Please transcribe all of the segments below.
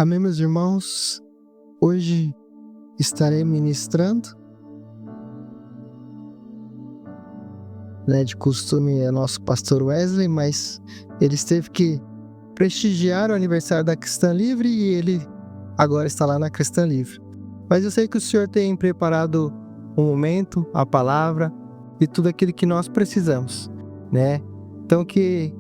Amém, meus irmãos? Hoje estarei ministrando. De costume é nosso pastor Wesley, mas ele teve que prestigiar o aniversário da Cristã Livre e ele agora está lá na Cristã Livre. Mas eu sei que o Senhor tem preparado um momento, a palavra e tudo aquilo que nós precisamos, né? Então que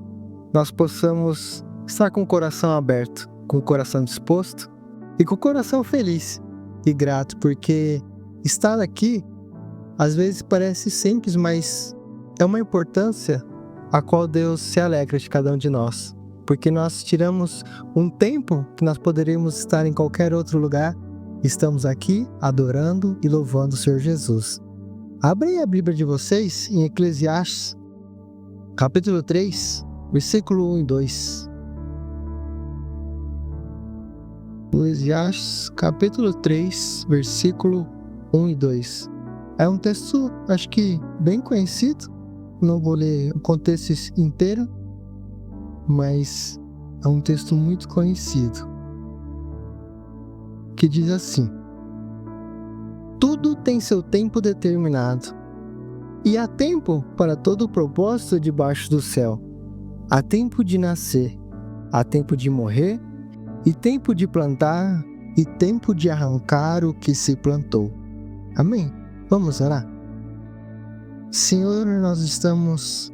nós possamos estar com o coração aberto, com o coração disposto e com o coração feliz e grato, porque estar aqui às vezes parece simples, mas é uma importância a qual Deus se alegra de cada um de nós, porque nós tiramos um tempo que nós poderíamos estar em qualquer outro lugar, estamos aqui adorando e louvando o Senhor Jesus. Abrem a Bíblia de vocês em Eclesiastes, capítulo 3, versículo 1 e 2. Eclesiastes, capítulo 3, versículo 1 e 2. É um texto, acho que bem conhecido, não vou ler o contexto inteiro, mas é um texto muito conhecido, que diz assim: tudo tem seu tempo determinado, e há tempo para todo o propósito debaixo do céu. Há tempo de nascer, há tempo de morrer, e tempo de plantar, e tempo de arrancar o que se plantou. Amém? Vamos orar? Senhor, nós estamos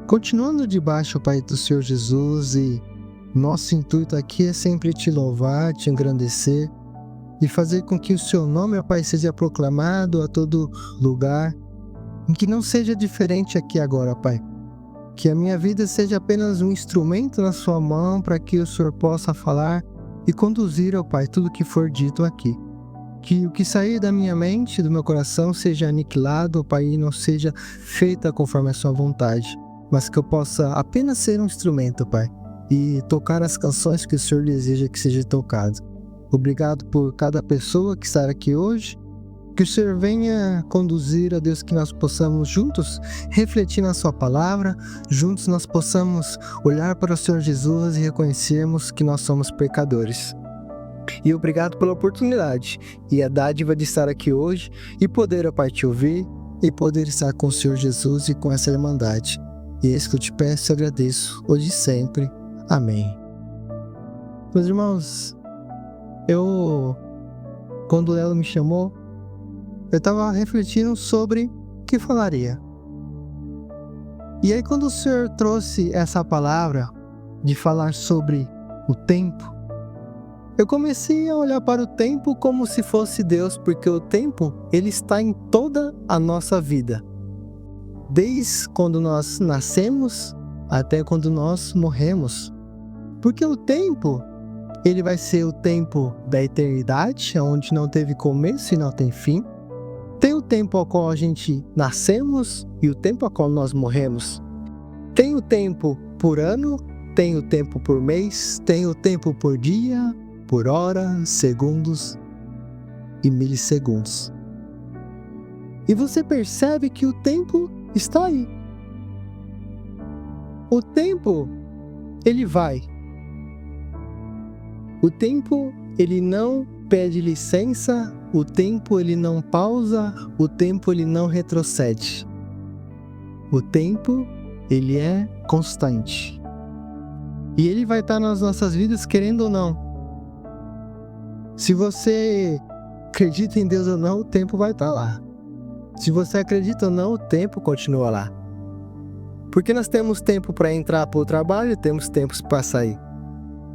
continuando debaixo, Pai, do Senhor Jesus, e nosso intuito aqui é sempre te louvar, te engrandecer e fazer com que o seu nome, ó Pai, seja proclamado a todo lugar, e que não seja diferente aqui agora, Pai. Que a minha vida seja apenas um instrumento na sua mão para que o Senhor possa falar e conduzir, ó Pai, tudo que for dito aqui. Que o que sair da minha mente, do meu coração, seja aniquilado, ó Pai, e não seja feita conforme a sua vontade, mas que eu possa apenas ser um instrumento, Pai, e tocar as canções que o Senhor deseja que seja tocado. Obrigado por cada pessoa que está aqui hoje. Que o Senhor venha conduzir, ó Deus, que nós possamos juntos refletir na sua palavra, juntos nós possamos olhar para o Senhor Jesus e reconhecermos que nós somos pecadores. E obrigado pela oportunidade e a dádiva de estar aqui hoje e poder, ó Pai, te ouvir e poder estar com o Senhor Jesus e com essa irmandade. E é isso que eu te peço e agradeço, hoje e sempre. Amém. Meus irmãos, quando ela me chamou, eu estava refletindo sobre o que falaria. E aí quando o Senhor trouxe essa palavra de falar sobre o tempo, eu comecei a olhar para o tempo como se fosse Deus, porque o tempo, ele está em toda a nossa vida. Desde quando nós nascemos até quando nós morremos. Porque o tempo, ele vai ser o tempo da eternidade, onde não teve começo e não tem fim. Tem o tempo ao qual a gente nascemos e o tempo ao qual nós morremos. Tem o tempo por ano, tem o tempo por mês, tem o tempo por dia, por hora, segundos e milissegundos. E você percebe que o tempo está aí. O tempo, ele vai. O tempo, ele não pede licença, o tempo, ele não pausa, o tempo, ele não retrocede. O tempo, ele é constante. E ele vai estar nas nossas vidas, querendo ou não. Se você acredita em Deus ou não, o tempo vai estar lá. Se você acredita ou não, o tempo continua lá. Porque nós temos tempo para entrar para o trabalho, temos tempos para sair.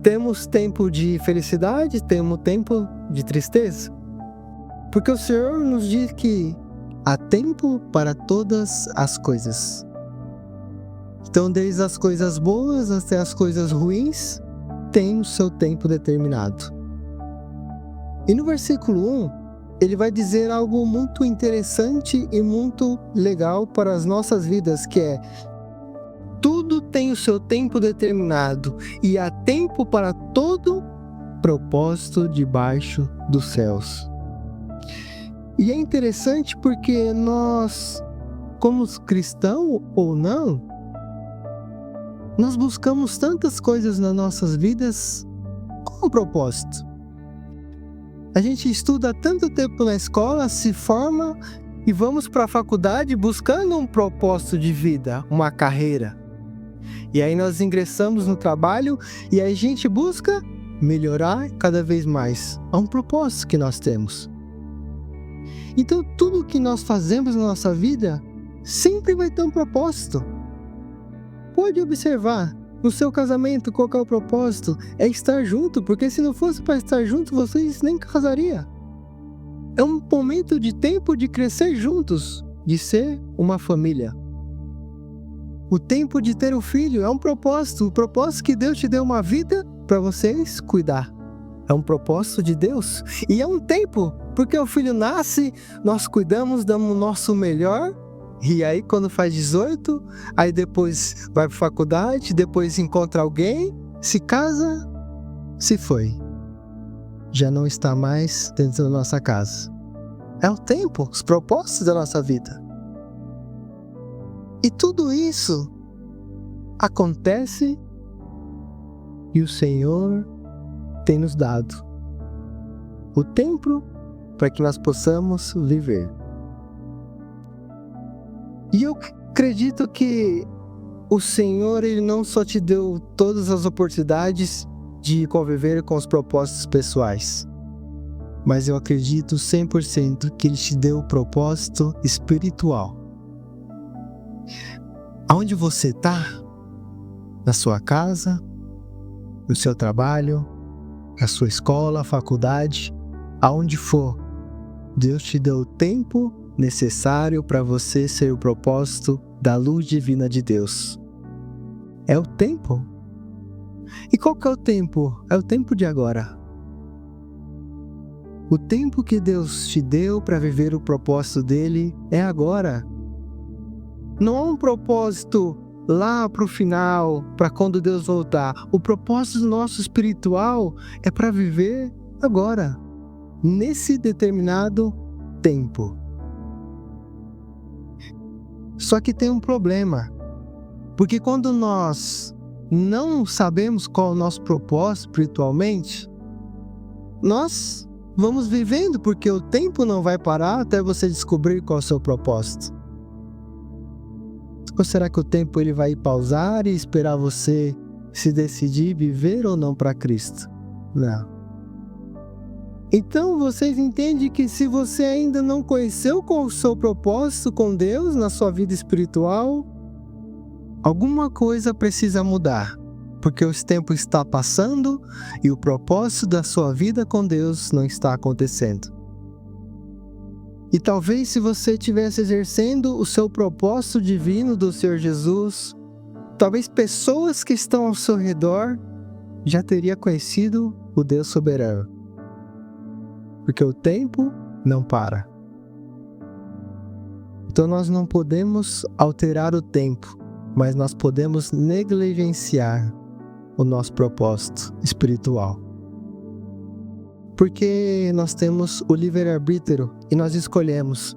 Temos tempo de felicidade, temos tempo de tristeza. Porque o Senhor nos diz que há tempo para todas as coisas. Então, desde as coisas boas até as coisas ruins, tem o seu tempo determinado. E no versículo 1, ele vai dizer algo muito interessante e muito legal para as nossas vidas, que é: tudo tem o seu tempo determinado e há tempo para todo propósito debaixo dos céus. E é interessante porque nós, como cristãos ou não, nós buscamos tantas coisas nas nossas vidas com um propósito. A gente estuda tanto tempo na escola, se forma e vamos para a faculdade buscando um propósito de vida, uma carreira. E aí nós ingressamos no trabalho e aí a gente busca melhorar cada vez mais. É um propósito que nós temos. Então tudo que nós fazemos na nossa vida sempre vai ter um propósito. Pode observar, no seu casamento, qual que é o propósito? É estar junto, porque se não fosse para estar junto, vocês nem casariam. É um momento de tempo de crescer juntos, de ser uma família. O tempo de ter um filho é um propósito, o propósito que Deus te deu uma vida para vocês cuidar. É um propósito de Deus. E é um tempo, porque o filho nasce, nós cuidamos, damos o nosso melhor, e aí quando faz 18, aí depois vai para a faculdade, depois encontra alguém, se casa, se foi. Já não está mais dentro da nossa casa. É o tempo, os propósitos da nossa vida. E tudo isso acontece e o Senhor tem nos dado o tempo para que nós possamos viver. E eu acredito que o Senhor, Ele não só te deu todas as oportunidades de conviver com os propósitos pessoais, mas eu acredito 100% que Ele te deu o propósito espiritual. Aonde você está, na sua casa, no seu trabalho, na sua escola, faculdade, aonde for, Deus te deu o tempo necessário para você ser o propósito da luz divina de Deus. É o tempo. E qual que é o tempo? É o tempo de agora. O tempo que Deus te deu para viver o propósito dele é agora. Não há um propósito lá para o final, para quando Deus voltar. O propósito nosso espiritual é para viver agora, nesse determinado tempo. Só que tem um problema, porque quando nós não sabemos qual é o nosso propósito espiritualmente, nós vamos vivendo, porque o tempo não vai parar até você descobrir qual é o seu propósito. Ou será que o tempo ele vai pausar e esperar você se decidir viver ou não para Cristo? Não. Então vocês entendem que se você ainda não conheceu qual o seu propósito com Deus na sua vida espiritual, alguma coisa precisa mudar, porque o tempo está passando e o propósito da sua vida com Deus não está acontecendo. E talvez se você estivesse exercendo o seu propósito divino do Senhor Jesus, talvez pessoas que estão ao seu redor já teriam conhecido o Deus soberano. Porque o tempo não para. Então nós não podemos alterar o tempo, mas nós podemos negligenciar o nosso propósito espiritual. Porque nós temos o livre-arbítrio e nós escolhemos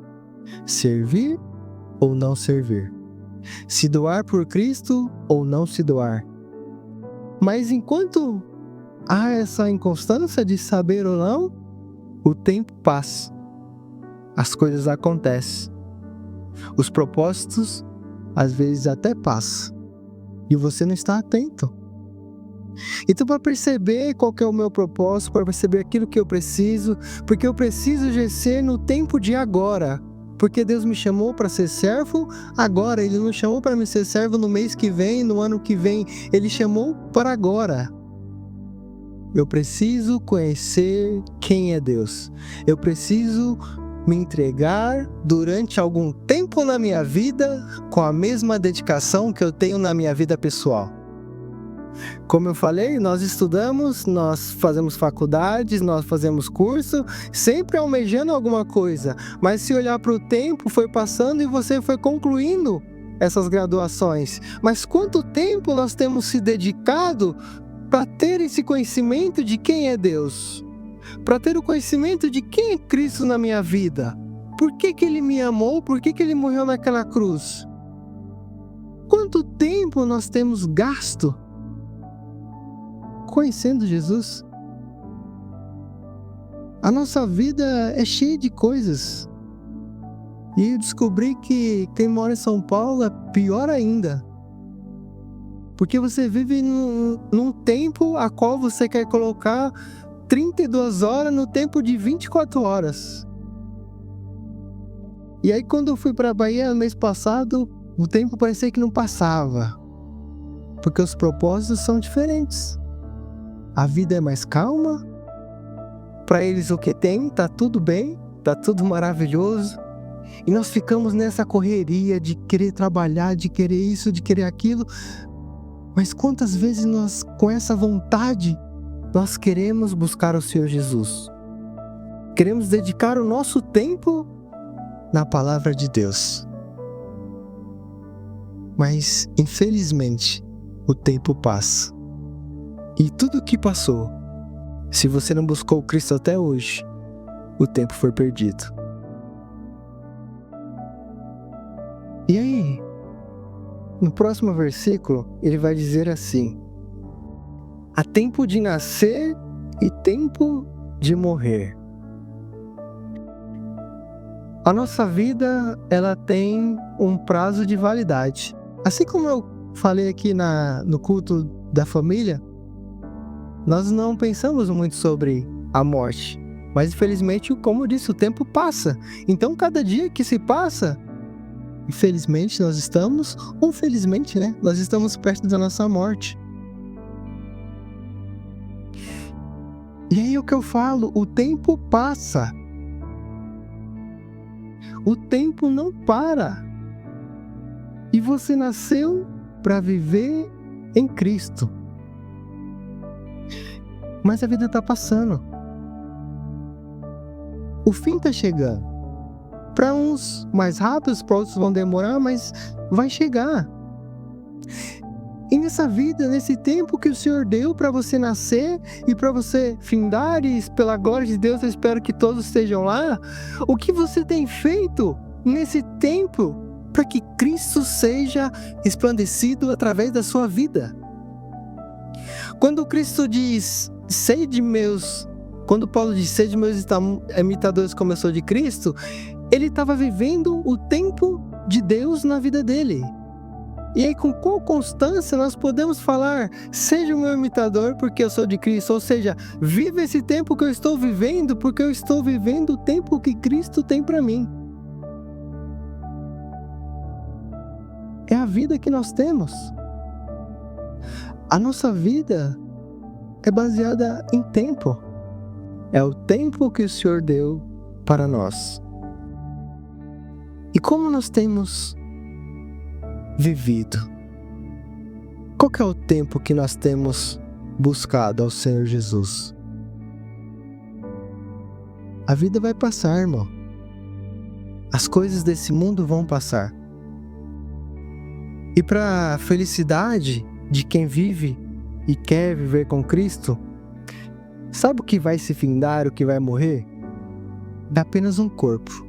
servir ou não servir, se doar por Cristo ou não se doar. Mas enquanto há essa inconstância de saber ou não, o tempo passa, as coisas acontecem, os propósitos às vezes até passam e você não está atento. Então, para perceber qual que é o meu propósito, para perceber aquilo que eu preciso, porque eu preciso exercer no tempo de agora, porque Deus me chamou para ser servo agora, Ele não chamou para me ser servo no mês que vem, no ano que vem, Ele chamou para agora. Eu preciso conhecer quem é Deus, eu preciso me entregar durante algum tempo na minha vida com a mesma dedicação que eu tenho na minha vida pessoal. Como eu falei, nós estudamos, nós fazemos faculdades, nós fazemos curso, sempre almejando alguma coisa. Mas se olhar para o tempo, foi passando e você foi concluindo essas graduações. Mas quanto tempo nós temos se dedicado para ter esse conhecimento de quem é Deus? Para ter o conhecimento de quem é Cristo na minha vida? Por que Ele me amou? Por que Ele morreu naquela cruz? Quanto tempo nós temos gasto conhecendo Jesus? A nossa vida é cheia de coisas. E eu descobri que quem mora em São Paulo é pior ainda. Porque você vive num tempo a qual você quer colocar 32 horas no tempo de 24 horas. E aí quando eu fui para a Bahia no mês passado, o tempo parecia que não passava. Porque os propósitos são diferentes. A vida é mais calma. Para eles o que tem, tá tudo bem, tá tudo maravilhoso. E nós ficamos nessa correria de querer trabalhar, de querer isso, de querer aquilo. Mas quantas vezes nós, com essa vontade, nós queremos buscar o Senhor Jesus? Queremos dedicar o nosso tempo na palavra de Deus. Mas, infelizmente, o tempo passa. E tudo que passou, se você não buscou o Cristo até hoje, o tempo foi perdido. E aí, no próximo versículo, ele vai dizer assim: há tempo de nascer e tempo de morrer. A nossa vida, ela tem um prazo de validade. Assim como eu falei aqui no culto da família, nós não pensamos muito sobre a morte. Mas infelizmente, como eu disse, o tempo passa. Então cada dia que se passa, infelizmente nós estamos, ou felizmente, né? Nós estamos perto da nossa morte. E aí o que eu falo, o tempo passa. O tempo não para. E você nasceu para viver em Cristo. Mas a vida está passando. O fim está chegando. Para uns mais rápidos, para outros vão demorar, mas vai chegar. E nessa vida, nesse tempo que o Senhor deu para você nascer e para você findar, e pela glória de Deus eu espero que todos estejam lá, o que você tem feito nesse tempo para que Cristo seja resplandecido através da sua vida? Quando Cristo diz, quando Paulo diz, sede meus imitadores como eu sou de Cristo, ele estava vivendo o tempo de Deus na vida dele. E aí, com qual constância nós podemos falar, seja o meu imitador porque eu sou de Cristo, ou seja, viva esse tempo que eu estou vivendo porque eu estou vivendo o tempo que Cristo tem para mim. É a vida que nós temos. A nossa vida é baseada em tempo. É o tempo que o Senhor deu para nós. E como nós temos vivido? Qual que é o tempo que nós temos buscado ao Senhor Jesus? A vida vai passar, irmão. As coisas desse mundo vão passar. E para a felicidade de quem vive e quer viver com Cristo, sabe o que vai se findar, o que vai morrer? É apenas um corpo.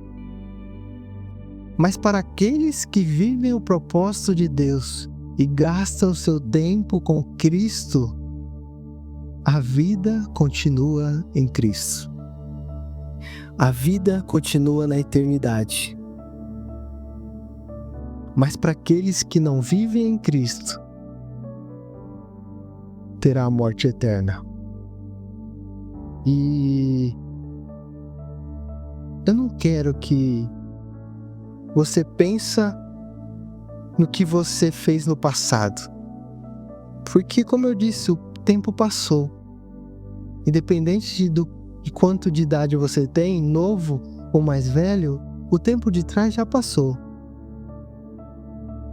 Mas para aqueles que vivem o propósito de Deus e gastam o seu tempo com Cristo, a vida continua em Cristo. A vida continua na eternidade. Mas para aqueles que não vivem em Cristo, terá a morte eterna. E eu não quero que você pensa no que você fez no passado. Porque, como eu disse, o tempo passou. Independente de quanto de idade você tem, novo ou mais velho, o tempo de trás já passou.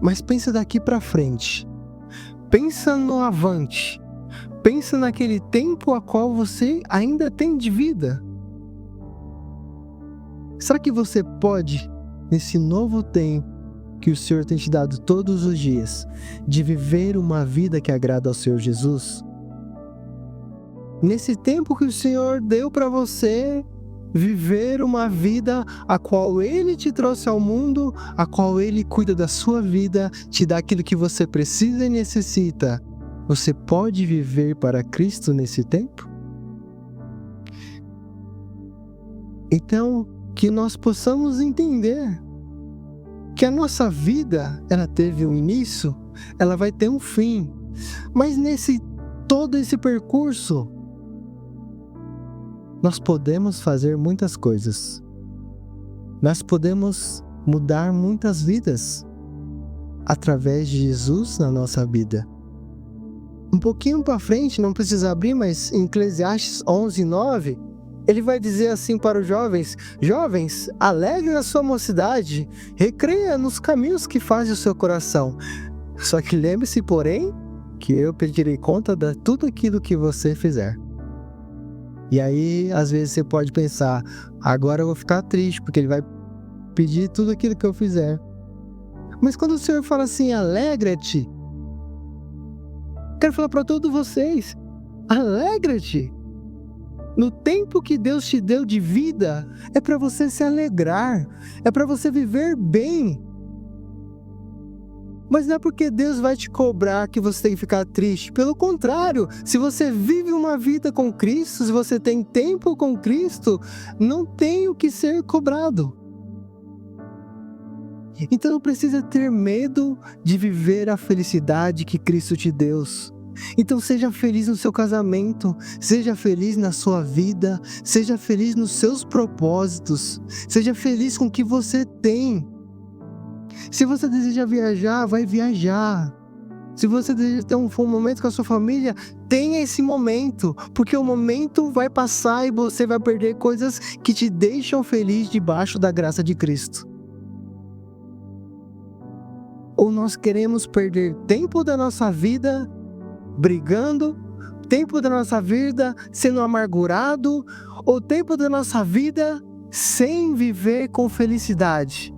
Mas pensa daqui para frente. Pensa no avante. Pensa naquele tempo a qual você ainda tem de vida. Será que você pode, nesse novo tempo que o Senhor tem te dado todos os dias, de viver uma vida que agrada ao Senhor Jesus? Nesse tempo que o Senhor deu para você, viver uma vida a qual Ele te trouxe ao mundo, a qual Ele cuida da sua vida, te dá aquilo que você precisa e necessita. Você pode viver para Cristo nesse tempo? Então, que nós possamos entender que a nossa vida, ela teve um início, ela vai ter um fim. Mas todo esse percurso, nós podemos fazer muitas coisas. Nós podemos mudar muitas vidas através de Jesus na nossa vida. Um pouquinho para frente, não precisa abrir, mas em Eclesiastes 11:9, ele vai dizer assim para os jovens: Jovens, alegre na sua mocidade, recreia nos caminhos que faz o seu coração. Só que lembre-se, porém, que eu pedirei conta de tudo aquilo que você fizer. E aí, às vezes você pode pensar: agora eu vou ficar triste, porque ele vai pedir tudo aquilo que eu fizer. Mas quando o Senhor fala assim, alegra-te, quero falar para todos vocês, alegra-te. No tempo que Deus te deu de vida, é para você se alegrar, é para você viver bem. Mas não é porque Deus vai te cobrar que você tem que ficar triste. Pelo contrário, se você vive uma vida com Cristo, se você tem tempo com Cristo, não tem o que ser cobrado. Então não precisa ter medo de viver a felicidade que Cristo te deu. Então seja feliz no seu casamento, seja feliz na sua vida, seja feliz nos seus propósitos, seja feliz com o que você tem. Se você deseja viajar, vai viajar. Se você deseja ter um momento com a sua família, tenha esse momento, porque o momento vai passar e você vai perder coisas que te deixam feliz debaixo da graça de Cristo. Ou nós queremos perder tempo da nossa vida brigando, tempo da nossa vida sendo amargurado, ou tempo da nossa vida sem viver com felicidade.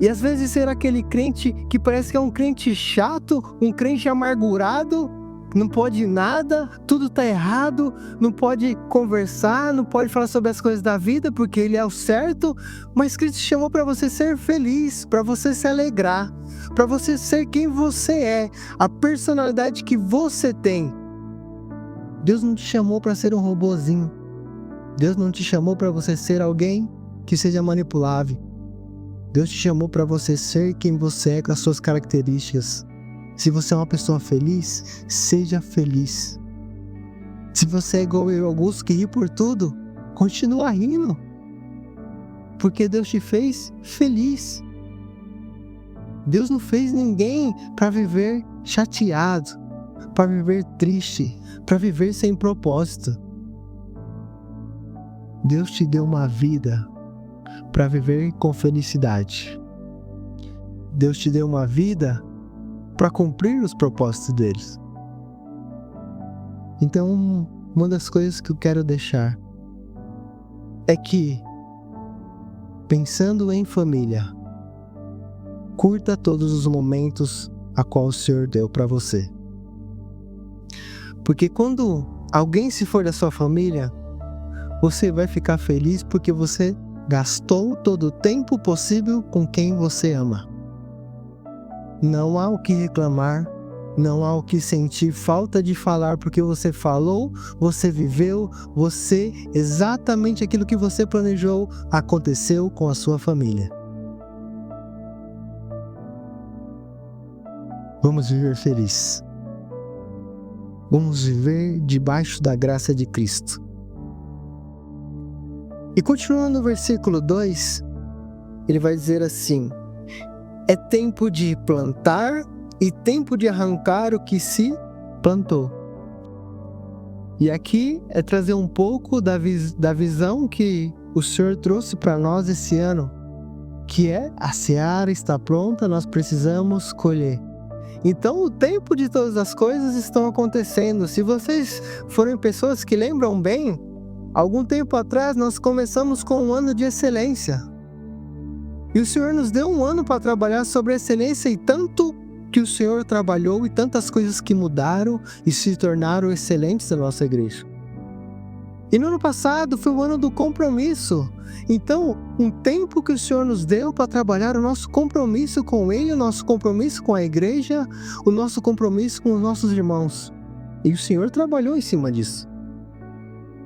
E às vezes ser aquele crente que parece que é um crente chato, um crente amargurado, não pode nada, tudo está errado, não pode conversar, não pode falar sobre as coisas da vida porque ele é o certo, mas Cristo te chamou para você ser feliz, para você se alegrar, para você ser quem você é, a personalidade que você tem. Deus não te chamou para ser um robozinho. Deus não te chamou para você ser alguém que seja manipulável. Deus te chamou para você ser quem você é com as suas características. Se você é uma pessoa feliz, seja feliz. Se você é igual eu, Augusto, que ri por tudo, continua rindo. Porque Deus te fez feliz. Deus não fez ninguém para viver chateado, para viver triste, para viver sem propósito. Deus te deu uma vida para viver com felicidade. Deus te deu uma vida para cumprir os propósitos deles. Então, uma das coisas que eu quero deixar é que, pensando em família, curta todos os momentos a qual o Senhor deu para você. Porque quando alguém se for da sua família, você vai ficar feliz porque você gastou todo o tempo possível com quem você ama. Não há o que reclamar, não há o que sentir falta de falar, porque você falou, você viveu, exatamente aquilo que você planejou aconteceu com a sua família. Vamos viver feliz. Vamos viver debaixo da graça de Cristo. E continuando no versículo 2, ele vai dizer assim: é tempo de plantar e tempo de arrancar o que se plantou. E aqui é trazer um pouco da visão que o Senhor trouxe para nós esse ano, que é a seara está pronta, nós precisamos colher. Então o tempo de todas as coisas estão acontecendo. Se vocês forem pessoas que lembram bem, algum tempo atrás nós começamos com um ano de excelência. E o Senhor nos deu um ano para trabalhar sobre a excelência, e tanto que o Senhor trabalhou e tantas coisas que mudaram e se tornaram excelentes na nossa igreja. E no ano passado foi o ano do compromisso. Então, um tempo que o Senhor nos deu para trabalhar o nosso compromisso com Ele, o nosso compromisso com a igreja, o nosso compromisso com os nossos irmãos. E o Senhor trabalhou em cima disso.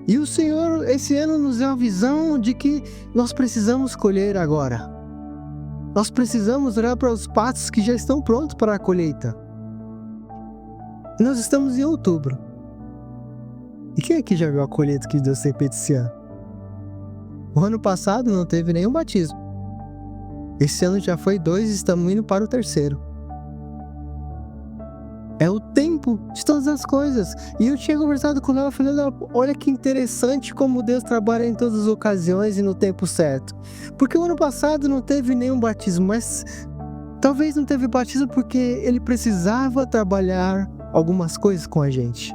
E o Senhor, esse ano, nos deu a visão de que nós precisamos colher agora. Nós precisamos olhar para os pastos que já estão prontos para a colheita. Nós estamos em outubro. E quem aqui já viu a colheita que Deus tem feito esse ano? O ano passado não teve nenhum batismo. Esse ano já foi 2 e estamos indo para o 3º. É o tempo de todas as coisas. E eu tinha conversado com ela, falei, olha que interessante como Deus trabalha em todas as ocasiões e no tempo certo. Porque o ano passado não teve nenhum batismo, mas talvez não teve batismo porque ele precisava trabalhar algumas coisas com a gente.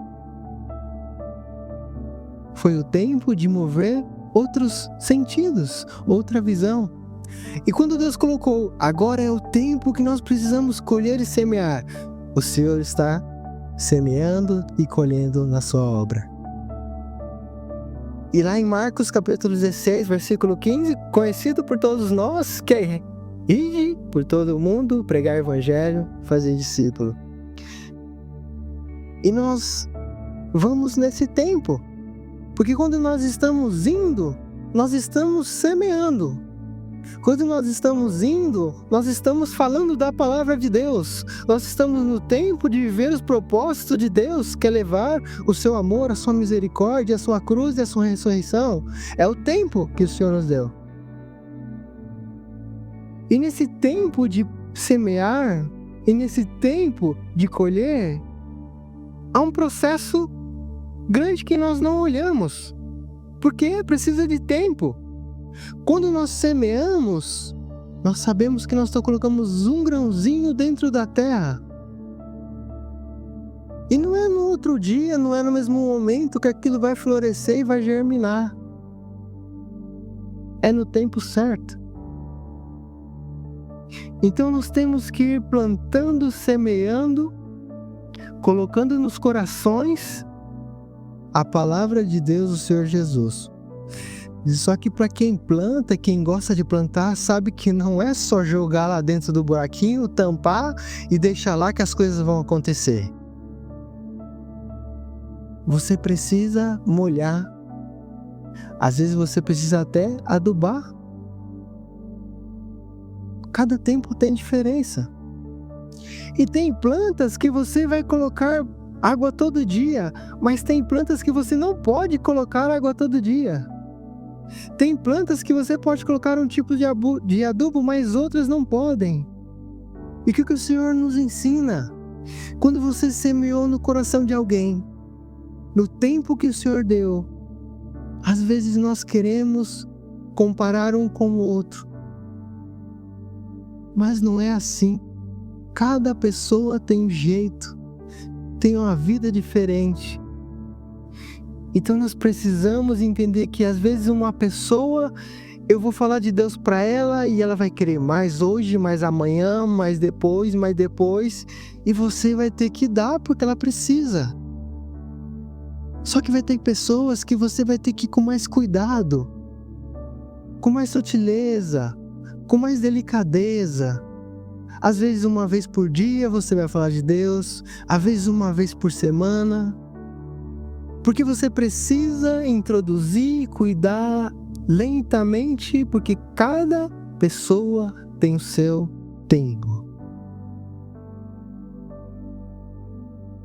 Foi o tempo de mover outros sentidos, outra visão. E quando Deus colocou, agora é o tempo que nós precisamos colher e semear, o Senhor está semeando e colhendo na sua obra. E lá em Marcos capítulo 16, versículo 15, conhecido por todos nós, que é: ide por todo o mundo, pregar o evangelho, fazer discípulo. E nós vamos nesse tempo, porque quando nós estamos indo, nós estamos semeando. Quando nós estamos indo, nós estamos falando da palavra de Deus. Nós estamos no tempo de viver os propósitos de Deus, que é levar o seu amor, a sua misericórdia, a sua cruz e a sua ressurreição. É o tempo que o Senhor nos deu. E nesse tempo de semear, e nesse tempo de colher, há um processo grande que nós não olhamos, porque precisa de tempo. Quando nós semeamos, nós sabemos que nós só colocamos um grãozinho dentro da terra. E não é no outro dia, não é no mesmo momento que aquilo vai florescer e vai germinar. É no tempo certo. Então nós temos que ir plantando, semeando, colocando nos corações a palavra de Deus, o Senhor Jesus. Só que para quem planta, quem gosta de plantar, sabe que não é só jogar lá dentro do buraquinho, tampar e deixar lá que as coisas vão acontecer. Você precisa molhar. Às vezes você precisa até adubar. Cada tempo tem diferença. E tem plantas que você vai colocar água todo dia, mas tem plantas que você não pode colocar água todo dia. Tem plantas que você pode colocar um tipo de adubo, mas outras não podem. E o que o Senhor nos ensina? Quando você semeou no coração de alguém, no tempo que o Senhor deu, às vezes nós queremos comparar um com o outro. Mas não é assim. Cada pessoa tem um jeito, tem uma vida diferente. Então nós precisamos entender que às vezes uma pessoa, eu vou falar de Deus para ela e ela vai querer mais hoje, mais amanhã, mais depois, e você vai ter que dar porque ela precisa. Só que vai ter pessoas que você vai ter que ir com mais cuidado, com mais sutileza, com mais delicadeza. Às vezes uma vez por dia você vai falar de Deus, às vezes uma vez por semana. Porque você precisa introduzir e cuidar lentamente, porque cada pessoa tem o seu tempo.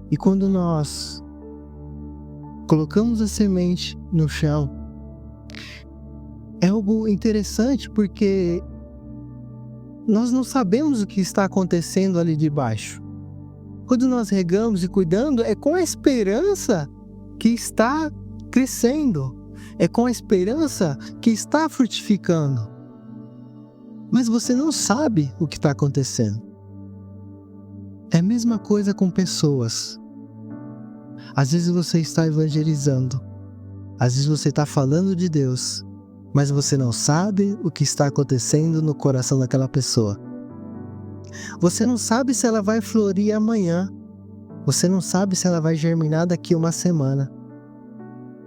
E quando nós colocamos a semente no chão, é algo interessante porque nós não sabemos o que está acontecendo ali debaixo. Quando nós regamos e cuidando, é com a esperança que está crescendo, é com a esperança que está frutificando. Mas você não sabe o que está acontecendo. É a mesma coisa com pessoas. Às vezes você está evangelizando, às vezes você está falando de Deus, mas você não sabe o que está acontecendo no coração daquela pessoa. Você não sabe se ela vai florir amanhã. Você não sabe se ela vai germinar daqui uma semana.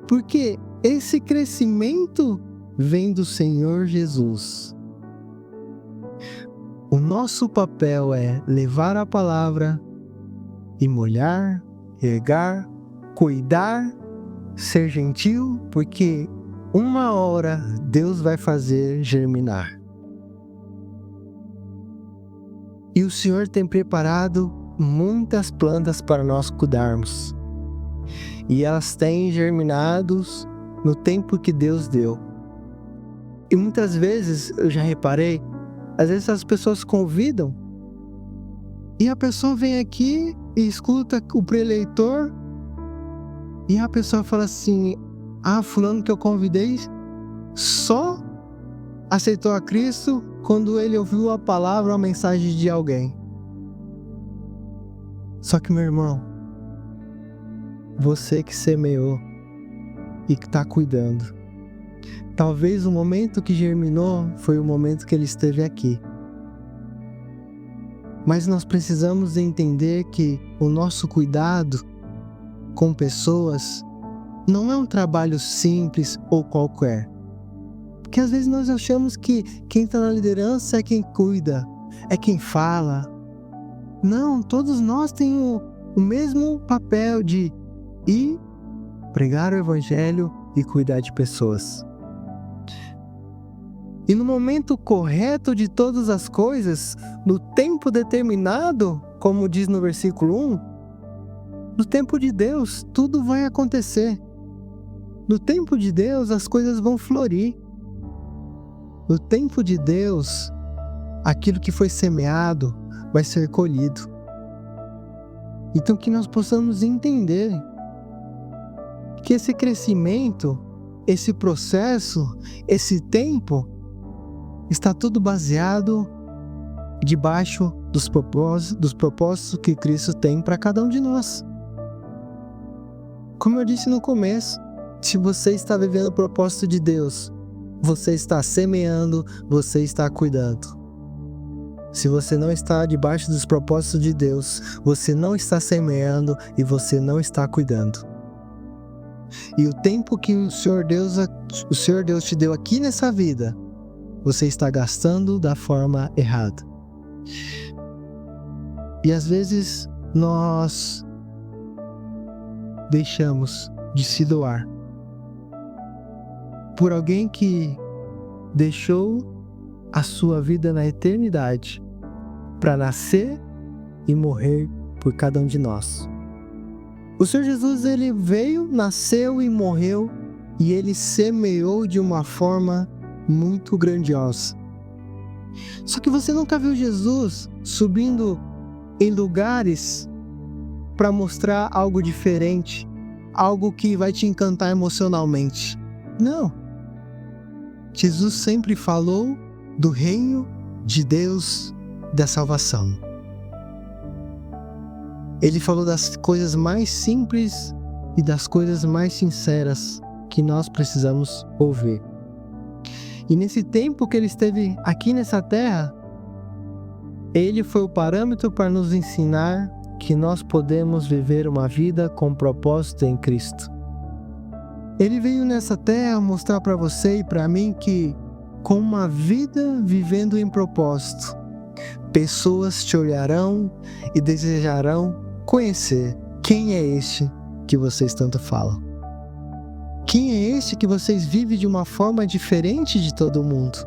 Porque esse crescimento vem do Senhor Jesus. O nosso papel é levar a palavra e molhar, regar, cuidar, ser gentil, porque uma hora Deus vai fazer germinar. E o Senhor tem preparado muitas plantas para nós cuidarmos. E elas têm germinado no tempo que Deus deu. E muitas vezes, eu já reparei, às vezes as pessoas convidam e a pessoa vem aqui e escuta o preleitor e a pessoa fala assim: fulano que eu convidei só aceitou a Cristo quando ele ouviu a palavra ou a mensagem de alguém. Só que, meu irmão, você que semeou e que está cuidando, talvez o momento que germinou foi o momento que ele esteve aqui. Mas nós precisamos entender que o nosso cuidado com pessoas não é um trabalho simples ou qualquer. Porque às vezes nós achamos que quem está na liderança é quem cuida, é quem fala. Não, todos nós temos o mesmo papel de ir pregar o evangelho e cuidar de pessoas. E no momento correto de todas as coisas, no tempo determinado, como diz no versículo 1, no tempo de Deus, tudo vai acontecer. No tempo de Deus, as coisas vão florir. No tempo de Deus, aquilo que foi semeado vai ser colhido. Então que nós possamos entender que esse crescimento, esse processo, esse tempo, está tudo baseado debaixo dos propósitos que Cristo tem para cada um de nós. Como eu disse no começo, se você está vivendo o propósito de Deus, você está semeando, você está cuidando. Se você não está debaixo dos propósitos de Deus, você não está semeando e você não está cuidando. E o tempo que o Senhor Deus te deu aqui nessa vida, você está gastando da forma errada. E às vezes nós deixamos de se doar por alguém que deixou a sua vida na eternidade para nascer e morrer por cada um de nós. O Senhor Jesus, ele veio, nasceu e morreu, e ele semeou de uma forma muito grandiosa. Só que você nunca viu Jesus subindo em lugares para mostrar algo diferente, algo que vai te encantar emocionalmente. Não. Jesus sempre falou do reino de Deus, da salvação. Ele falou das coisas mais simples e das coisas mais sinceras que nós precisamos ouvir. E nesse tempo que ele esteve aqui nessa terra, ele foi o parâmetro para nos ensinar que nós podemos viver uma vida com propósito em Cristo. Ele veio nessa terra mostrar para você e para mim que, com uma vida vivendo em propósito, pessoas te olharão e desejarão conhecer quem é este que vocês tanto falam. Quem é este que vocês vivem de uma forma diferente de todo mundo?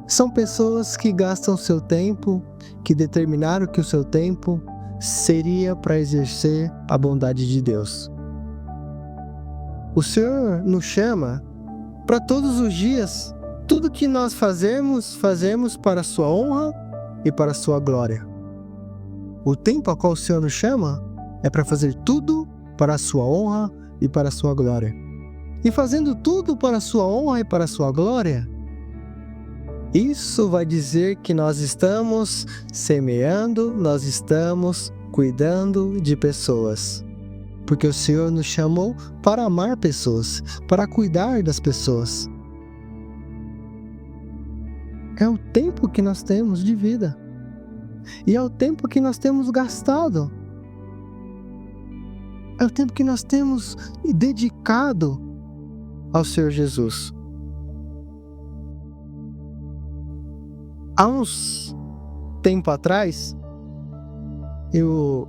São pessoas que gastam seu tempo, que determinaram que o seu tempo seria para exercer a bondade de Deus. O Senhor nos chama para todos os dias. Tudo que nós fazemos para a sua honra e para a sua glória. O tempo a qual o Senhor nos chama é para fazer tudo para a sua honra e para a sua glória. E fazendo tudo para a sua honra e para a sua glória, isso vai dizer que nós estamos semeando, nós estamos cuidando de pessoas. Porque o Senhor nos chamou para amar pessoas, para cuidar das pessoas. É o tempo que nós temos de vida. E é o tempo que nós temos gastado. É o tempo que nós temos dedicado ao Senhor Jesus. Há uns tempo atrás, eu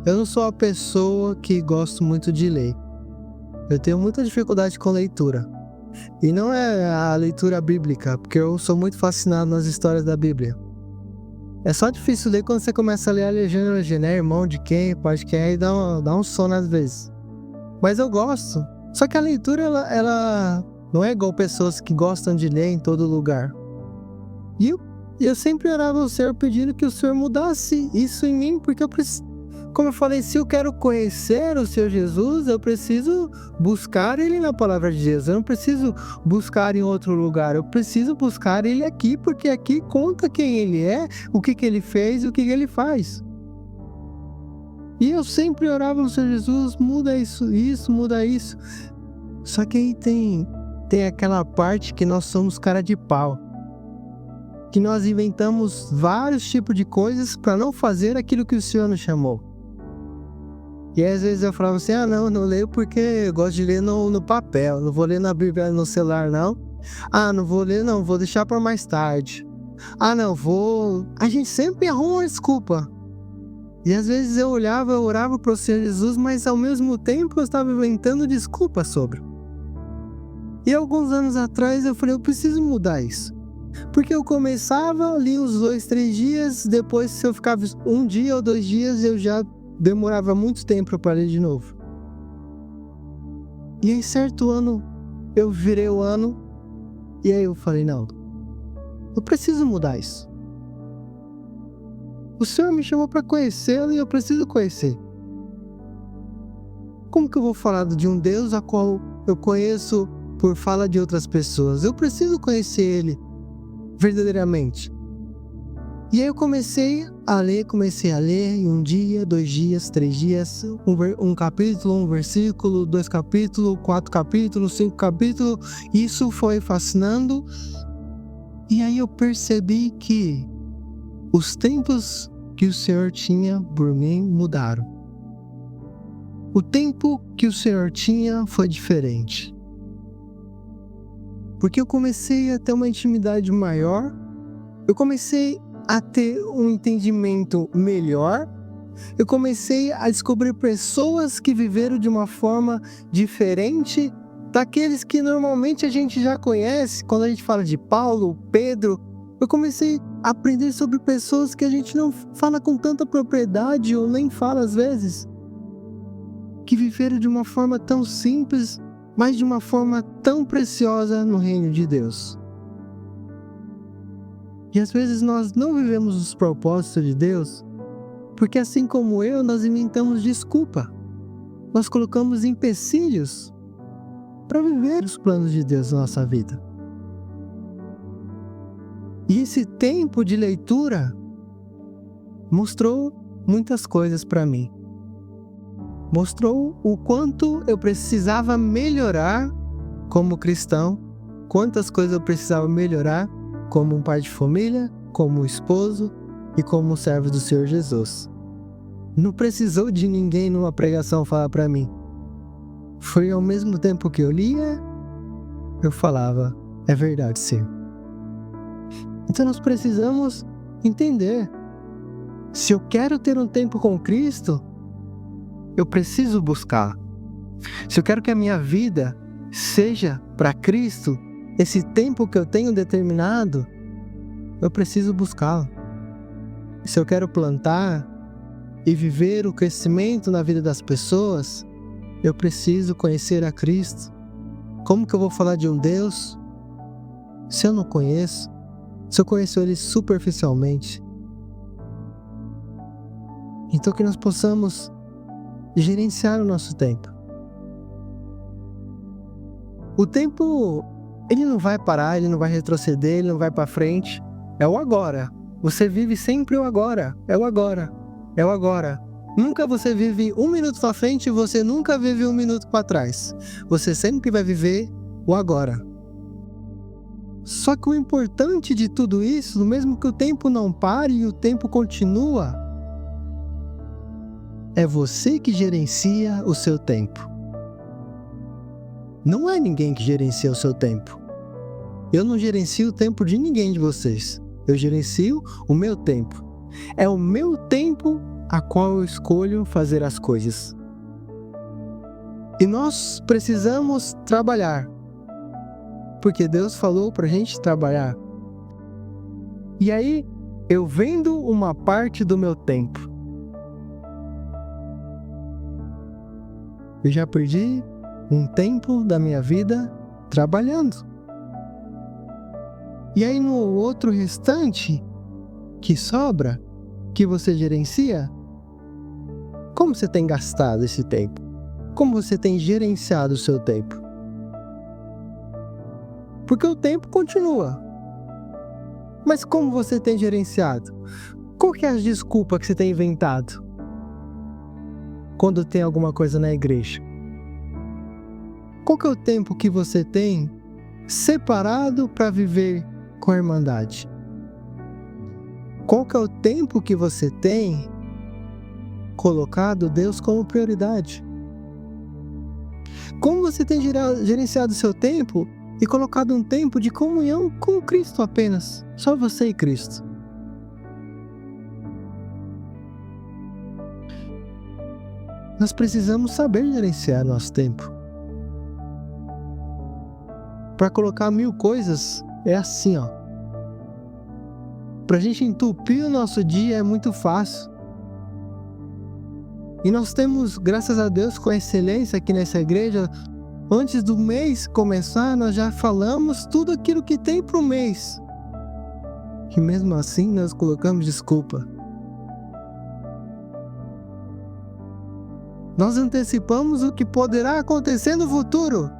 Eu não sou uma pessoa que gosto muito de ler. Eu tenho muita dificuldade com leitura. E não é a leitura bíblica, porque eu sou muito fascinado nas histórias da Bíblia. É só difícil ler quando você começa a ler a legenda, irmão de quem, pai de quem, aí dá um sono às vezes. Mas eu gosto. Só que a leitura, ela não é igual pessoas que gostam de ler em todo lugar. E eu sempre orava ao Senhor pedindo que o Senhor mudasse isso em mim, porque eu preciso. Como eu falei, se eu quero conhecer o Senhor Jesus, eu preciso buscar Ele na palavra de Deus. Eu não preciso buscar em outro lugar. Eu preciso buscar Ele aqui, porque aqui conta quem Ele é, o que Ele fez e o que Ele faz. E eu sempre orava ao Senhor Jesus, muda isso, muda isso. Só que aí tem aquela parte que nós somos cara de pau. Que nós inventamos vários tipos de coisas para não fazer aquilo que o Senhor nos chamou. E às vezes eu falava assim, não leio porque eu gosto de ler no papel, não vou ler na Bíblia no celular não. Não vou ler não, vou deixar para mais tarde. Não vou... A gente sempre arruma uma desculpa. E às vezes eu orava para o Senhor Jesus, mas ao mesmo tempo eu estava inventando desculpas sobre. E alguns anos atrás eu falei, eu preciso mudar isso. Porque eu começava ali uns 2, 3 dias, depois se eu ficava 1 dia ou 2 dias, eu já demorava muito tempo para ler de novo. E em certo ano, eu virei o ano, e aí eu falei, não, eu preciso mudar isso. O Senhor me chamou para conhecê-lo e eu preciso conhecer. Como que eu vou falar de um Deus a qual eu conheço por fala de outras pessoas? Eu preciso conhecer Ele verdadeiramente. E aí eu comecei a ler em 1 dia, 2 dias, 3 dias, um capítulo, um versículo, 2 capítulos, 4 capítulos, 5 capítulos. Isso foi fascinando. E aí eu percebi que os tempos que o Senhor tinha por mim mudaram. O tempo que o Senhor tinha foi diferente. Porque eu comecei a ter uma intimidade maior, eu comecei a ter um entendimento melhor, eu comecei a descobrir pessoas que viveram de uma forma diferente daqueles que normalmente a gente já conhece. Quando a gente fala de Paulo, Pedro, eu comecei a aprender sobre pessoas que a gente não fala com tanta propriedade ou nem fala às vezes, que viveram de uma forma tão simples, mas de uma forma tão preciosa no reino de Deus. E às vezes nós não vivemos os propósitos de Deus, porque assim como eu, nós inventamos desculpa. Nós colocamos empecilhos para viver os planos de Deus na nossa vida. E esse tempo de leitura mostrou muitas coisas para mim. Mostrou o quanto eu precisava melhorar como cristão, quantas coisas eu precisava melhorar como um pai de família, como um esposo e como um servo do Senhor Jesus. Não precisou de ninguém numa pregação falar para mim. Foi ao mesmo tempo que eu lia, eu falava, é verdade, Senhor. Então nós precisamos entender, se eu quero ter um tempo com Cristo, eu preciso buscar. Se eu quero que a minha vida seja para Cristo, esse tempo que eu tenho determinado, eu preciso buscá-lo. Se eu quero plantar e viver o crescimento na vida das pessoas, eu preciso conhecer a Cristo. Como que eu vou falar de um Deus se eu não conheço? Se eu conheço Ele superficialmente? Então que nós possamos gerenciar o nosso tempo. O tempo, ele não vai parar, ele não vai retroceder, ele não vai para frente. É o agora. Você vive sempre o agora. É o agora. É o agora. Nunca você vive 1 minuto para frente e você nunca vive 1 minuto para trás. Você sempre vai viver o agora. Só que o importante de tudo isso, mesmo que o tempo não pare e o tempo continua, é você que gerencia o seu tempo. Não é ninguém que gerencia o seu tempo. Eu não gerencio o tempo de ninguém de vocês. Eu gerencio o meu tempo. É o meu tempo a qual eu escolho fazer as coisas. E nós precisamos trabalhar, porque Deus falou para a gente trabalhar. E aí, eu vendo uma parte do meu tempo. Eu já perdi um tempo da minha vida trabalhando. E aí, no outro restante que sobra, que você gerencia, como você tem gastado esse tempo? Como você tem gerenciado o seu tempo? Porque o tempo continua. Mas como você tem gerenciado? Qual que é a desculpa que você tem inventado quando tem alguma coisa na igreja? Qual que é o tempo que você tem separado para viver com a Irmandade? Qual que é o tempo que você tem colocado Deus como prioridade? Como você tem gerenciado o seu tempo e colocado um tempo de comunhão com Cristo apenas? Só você e Cristo. Nós precisamos saber gerenciar nosso tempo. Para colocar 1000 coisas, é assim, ó. Para a gente entupir o nosso dia é muito fácil. E nós temos, graças a Deus, com excelência aqui nessa igreja, antes do mês começar, nós já falamos tudo aquilo que tem para o mês. E mesmo assim, nós colocamos desculpa. Nós antecipamos o que poderá acontecer no futuro.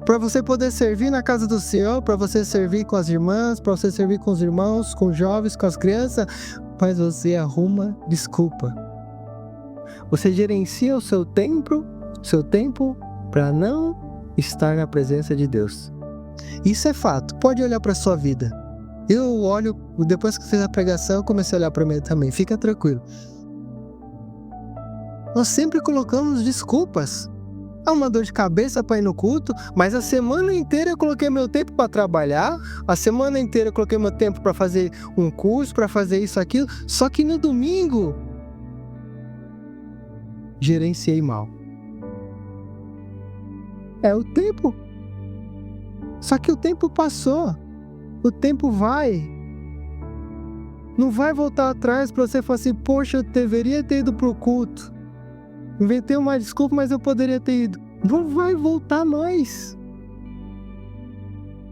Para você poder servir na casa do Senhor, para você servir com as irmãs, para você servir com os irmãos, com os jovens, com as crianças, mas você arruma desculpa. Você gerencia o seu tempo para não estar na presença de Deus. Isso é fato. Pode olhar para a sua vida. Eu olho, depois que fiz a pregação, eu comecei a olhar para mim também. Fica tranquilo. Nós sempre colocamos desculpas. Há uma dor de cabeça para ir no culto, mas a semana inteira eu coloquei meu tempo para trabalhar, a semana inteira eu coloquei meu tempo para fazer um curso, para fazer isso, aquilo, só que no domingo gerenciei mal. É o tempo. Só que o tempo passou. O tempo vai. Não vai voltar atrás para você falar assim, poxa, eu deveria ter ido pro culto. Inventei uma desculpa, mas eu poderia ter ido. Não vai voltar mais.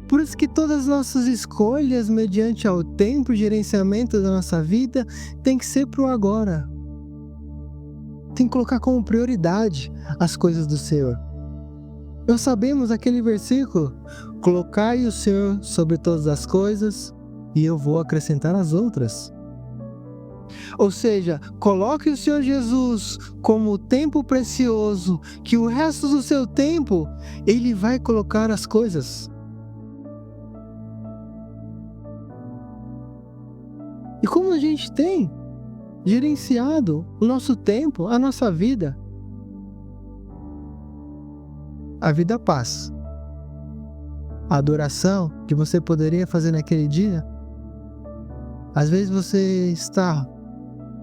Por isso que todas as nossas escolhas, mediante ao tempo, gerenciamento da nossa vida, tem que ser pro agora. Tem que colocar como prioridade as coisas do Senhor. Nós sabemos aquele versículo, colocai o Senhor sobre todas as coisas e eu vou acrescentar as outras. Ou seja, coloque o Senhor Jesus como tempo precioso, que o resto do seu tempo, Ele vai colocar as coisas. E como a gente tem gerenciado o nosso tempo, a nossa vida? A vida passa. A adoração que você poderia fazer naquele dia, às vezes você está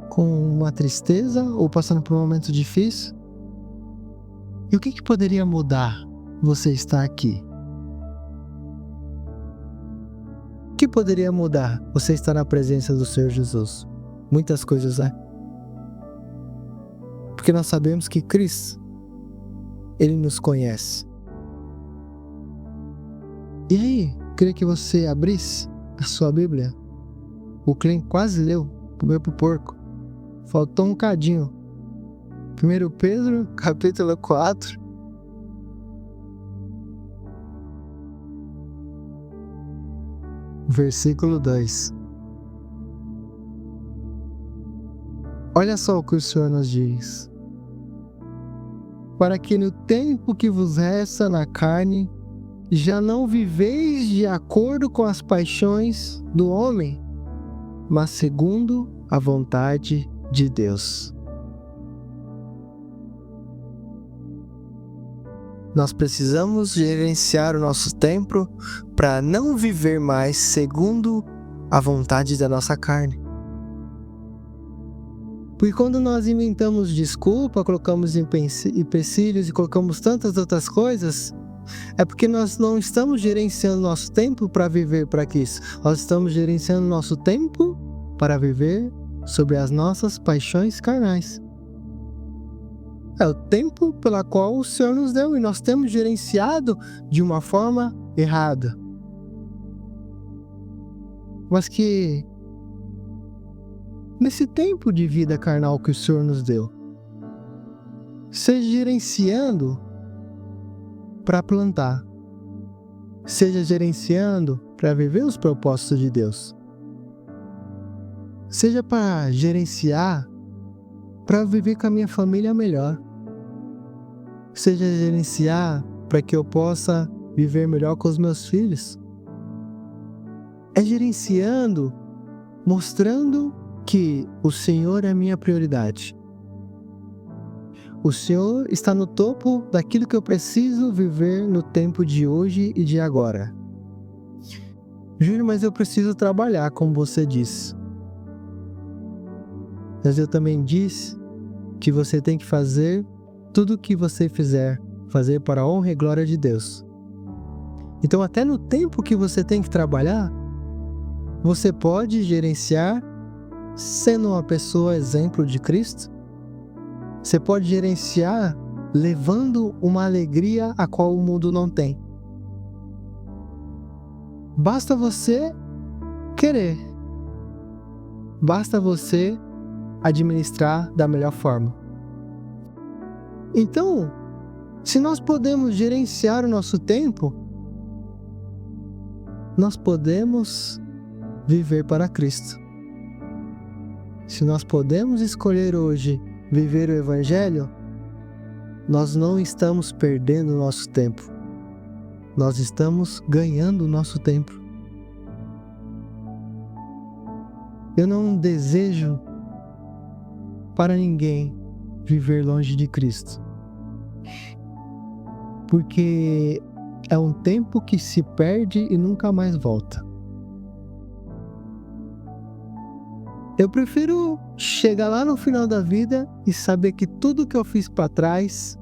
com uma tristeza ou passando por um momento difícil. E o que poderia mudar você estar aqui? O que poderia mudar você estar na presença do Senhor Jesus? Muitas coisas, né? Porque nós sabemos que Cristo, Ele nos conhece. E aí, queria que você abrisse a sua Bíblia. O Clem quase leu, comeu pro porco. Faltou um cadinho. 1 Pedro, capítulo 4. Versículo 2. Olha só o que o Senhor nos diz. Para que no tempo que vos resta na carne, já não viveis de acordo com as paixões do homem, mas segundo a vontade de Deus. Nós precisamos gerenciar o nosso tempo para não viver mais segundo a vontade da nossa carne. Porque quando nós inventamos desculpa, colocamos empecilhos e colocamos tantas outras coisas, é porque nós não estamos gerenciando nosso tempo para viver para Cristo. Nós estamos gerenciando nosso tempo para viver sobre as nossas paixões carnais. É o tempo pela qual o Senhor nos deu e nós temos gerenciado de uma forma errada. Mas que nesse tempo de vida carnal que o Senhor nos deu, seja gerenciando para plantar, seja gerenciando para viver os propósitos de Deus, seja para gerenciar para viver com a minha família melhor, seja gerenciar para que eu possa viver melhor com os meus filhos. É gerenciando, mostrando que o Senhor é a minha prioridade. O Senhor está no topo daquilo que eu preciso viver no tempo de hoje e de agora. Júnior, mas eu preciso trabalhar, como você disse. Mas eu também disse que você tem que fazer tudo o que você fizer, fazer para a honra e glória de Deus. Então, até no tempo que você tem que trabalhar, você pode gerenciar sendo uma pessoa exemplo de Cristo. Você pode gerenciar levando uma alegria a qual o mundo não tem. Basta você querer. Basta você administrar da melhor forma. Então, se nós podemos gerenciar o nosso tempo, nós podemos viver para Cristo. Se nós podemos escolher hoje viver o Evangelho, nós não estamos perdendo o nosso tempo. Nós estamos ganhando o nosso tempo. Eu não desejo para ninguém viver longe de Cristo, porque é um tempo que se perde e nunca mais volta. Eu prefiro chegar lá no final da vida e saber que tudo que eu fiz para trás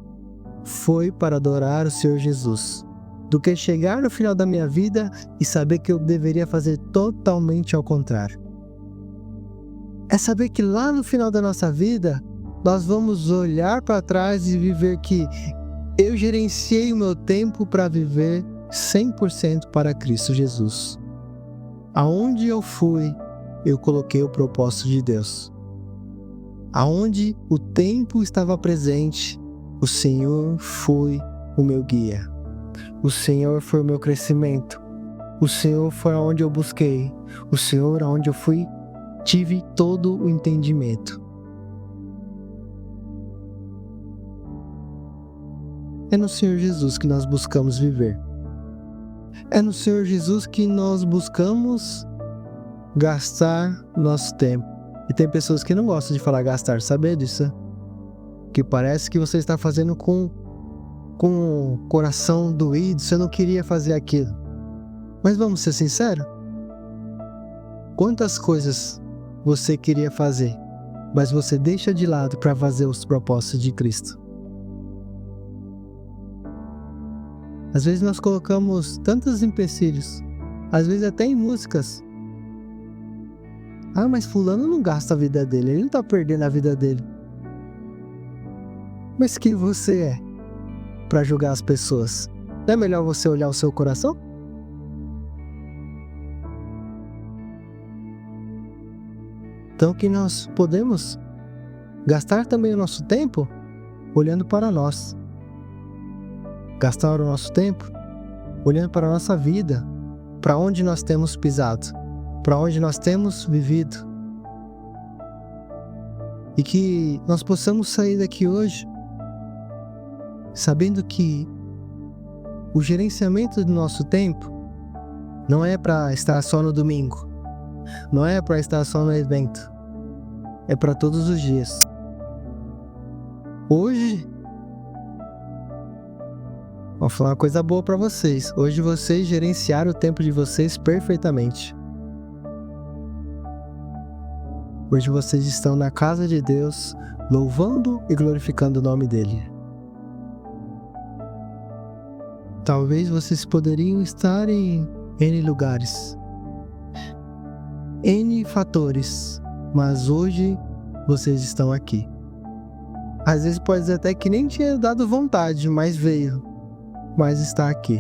foi para adorar o Senhor Jesus, do que chegar no final da minha vida e saber que eu deveria fazer totalmente ao contrário. É saber que lá no final da nossa vida, nós vamos olhar para trás e viver que eu gerenciei o meu tempo para viver 100% para Cristo Jesus. Aonde eu fui, eu coloquei o propósito de Deus. Aonde o tempo estava presente, o Senhor foi o meu guia. O Senhor foi o meu crescimento. O Senhor foi aonde eu busquei. O Senhor aonde eu fui, tive todo o entendimento. É no Senhor Jesus que nós buscamos viver. É no Senhor Jesus que nós buscamos gastar nosso tempo. E tem pessoas que não gostam de falar gastar, saber disso? Que parece que você está fazendo com o coração doído, você não queria fazer aquilo. Mas vamos ser sinceros? Quantas coisas você queria fazer, mas você deixa de lado para fazer os propósitos de Cristo? Às vezes nós colocamos tantos empecilhos, às vezes até em músicas. Ah, mas fulano não gasta a vida dele, ele não está perdendo a vida dele. Mas quem você é para julgar as pessoas? Não é melhor você olhar o seu coração? Então que nós podemos gastar também o nosso tempo olhando para nós. Gastar o nosso tempo olhando para a nossa vida, para onde nós temos pisado, para onde nós temos vivido. E que nós possamos sair daqui hoje sabendo que o gerenciamento do nosso tempo não é para estar só no domingo, não é para estar só no evento, é para todos os dias. Hoje, vou falar uma coisa boa para vocês. Hoje vocês gerenciaram o tempo de vocês perfeitamente. Hoje vocês estão na casa de Deus, louvando e glorificando o nome dele. Talvez vocês poderiam estar em N lugares, N fatores, mas hoje vocês estão aqui. Às vezes pode ser até que nem tinha dado vontade, mas veio, mas está aqui.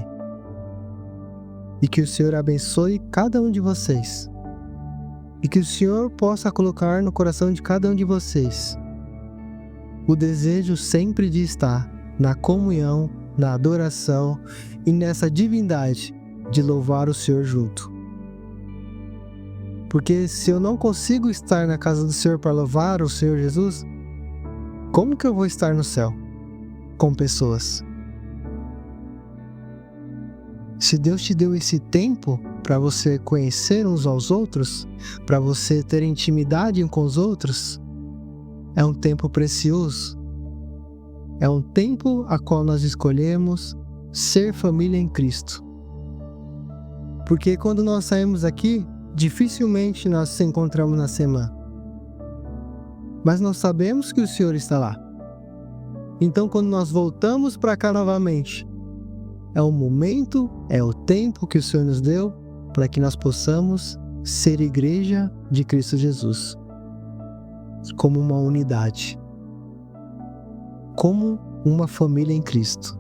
E que o Senhor abençoe cada um de vocês. E que o Senhor possa colocar no coração de cada um de vocês o desejo sempre de estar na comunhão, na adoração e nessa divindade de louvar o Senhor junto. Porque se eu não consigo estar na casa do Senhor para louvar o Senhor Jesus, como que eu vou estar no céu com pessoas? Se Deus te deu esse tempo para você conhecer uns aos outros, para você ter intimidade uns com os outros, é um tempo precioso. É um tempo a qual nós escolhemos ser família em Cristo. Porque quando nós saímos aqui, dificilmente nós nos encontramos na semana. Mas nós sabemos que o Senhor está lá. Então, quando nós voltamos para cá novamente, é o momento, é o tempo que o Senhor nos deu para que nós possamos ser igreja de Cristo Jesus, como uma unidade, como uma família em Cristo.